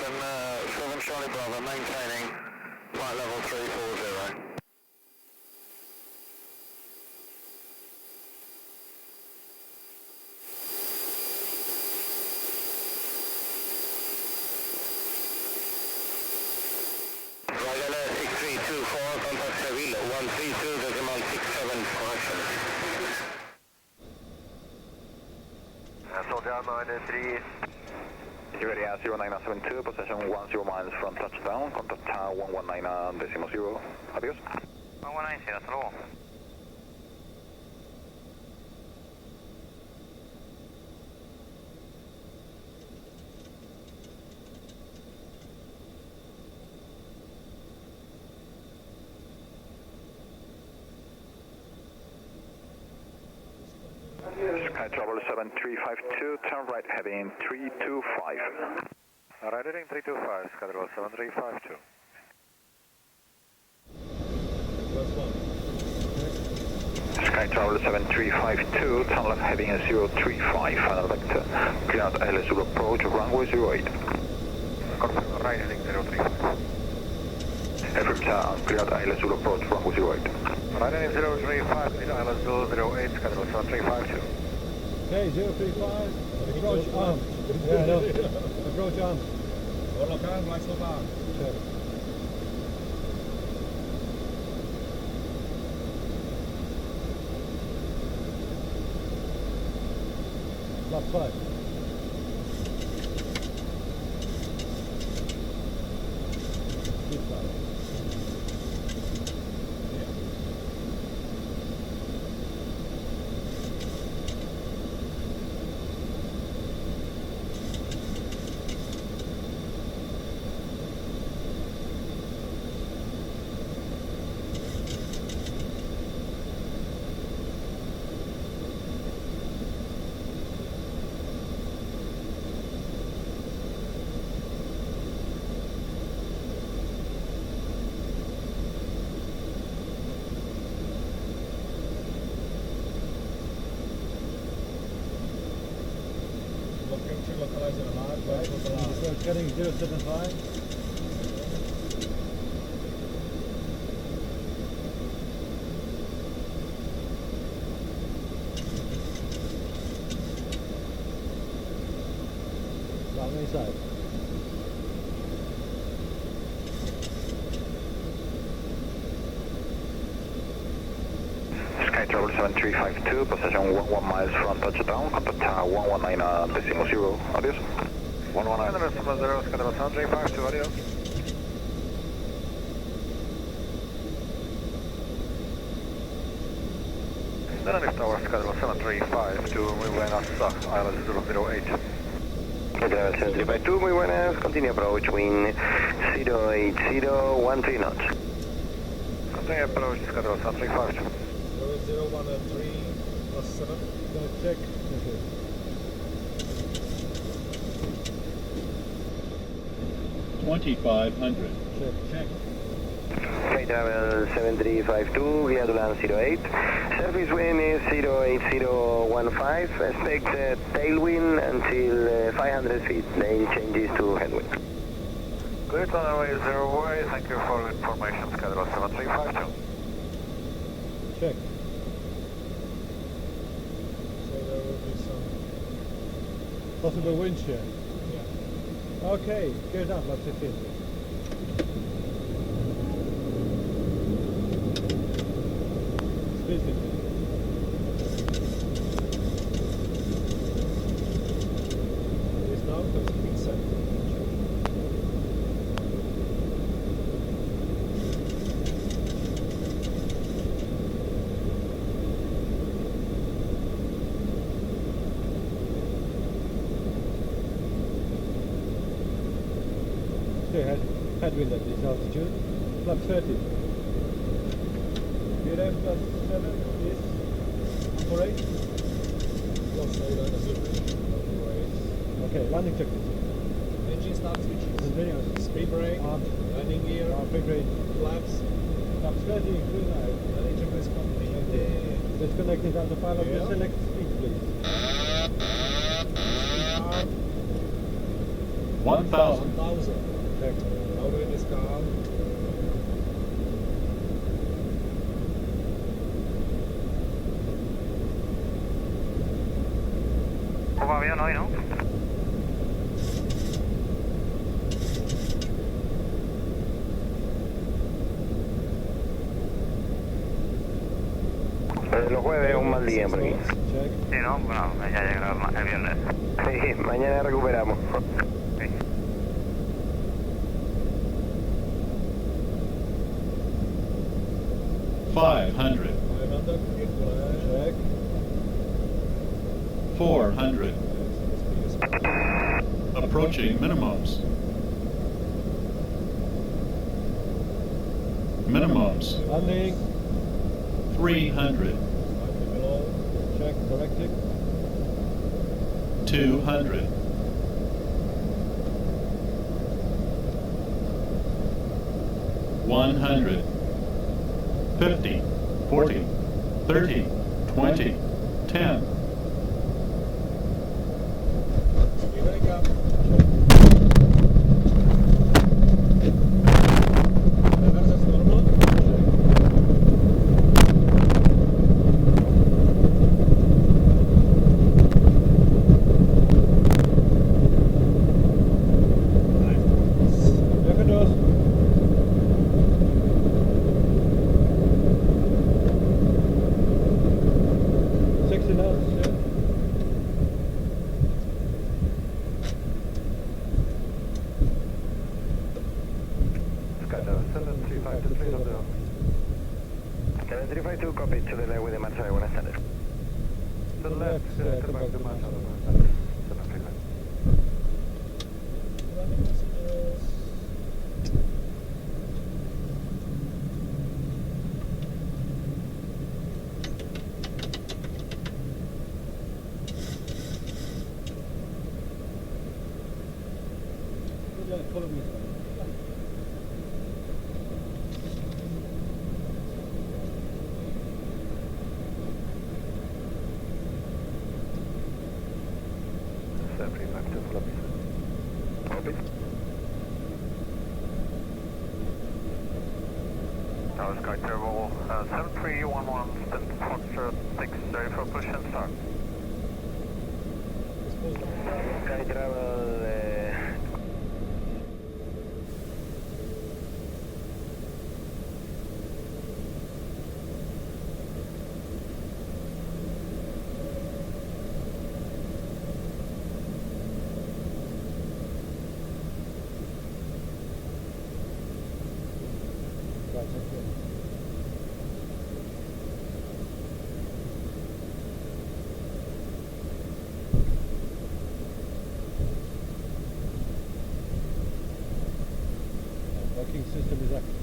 7 Charlie Bravo, maintaining flight level 340. Roger, 6324, contact Seville, 132.67, correction. Soldier 93. You ready at 0972, position 10 miles from touchdown, contact tower 119.0. Adios. 119, hasta luego. Sky Travel 7352, turn right heading 325. Right heading 325, Sky Travel 7352. Sky Travel 7352, turn left heading 035, final vector. Clear out LS Zulu approach, runway 08. Confirm right heading 035. Affirm sir, clear out LS Zulu approach, runway 08. Right heading 035, clear ILS 08, Sky Travel 7352. Okay, 035, approach arm. Yeah, no. Approach arm. Oorlog aan, blijf stop aan. Check. Flap 5. Good flap. Localizer alarm, right? Getting 075. Down inside. Sky Travel 7352, position 11 miles from touchdown, contact tower 119.0. Adios. 119, Sky Travel 7352, adios. Tenerife Tower, Sky Travel 7352, muy buenas, ILS 008. Sky Travel 7352, muy buenas, continue approach, wind 08013 knots. Continue approach, Sky Travel 7352. 013 plus 7. Gonna check. Okay. Check. Sky Travel 7352, clear to land 08. Surface wind is 08015. Expect tailwind until 500 feet. Then changes to headwind. Good, runway 08, thank you for information, Sky Travel 7352. Check. So there will be some possible wind shear. Yeah. Okay, go down, about 15. Speed 15. It is now 15 seconds. Headwind at this altitude, flap 30. VRF plus 7 is operate. Okay, landing checklist. Engine start switches. Continuous. Speed brake. Landing gear. Big rate. Flaps. Flaps 30, green light. Landing checklist completed. Disconnected autopilot. Yeah. Select speed, please. Speed arm. 1,000. 1,000. Check. How do we discount? Poco avión hoy, ¿no? Los jueves es un mal día por aquí. Check. Sí, ¿no? Bueno, ya llegará el viernes. Sí, mañana recuperamos. Sí. $500. 500. Get flash. Check. $400. Approaching minimums. Minimums. Landing. 300. Slightly below. Check. Correcting. 200. 100. 50. 40. 30. 20. 10. Here we go. Reverse is normal. Ya que dos. Skydive 7352, please up there. Canary 352, copy to the left with the marcha. Buenas tardes. To the left, come back to Marshall. 735. Running messages. Copy. Tower Sky Turbo 7311, stand Foxtrot 6, ready for push and start. Sky Travel. Docking system is active.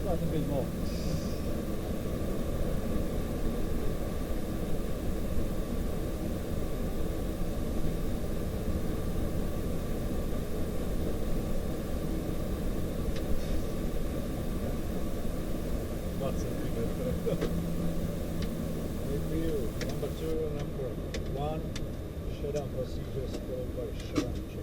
Slightly bit more. That's it. Thank you. shutdown procedures followed by shutdown check.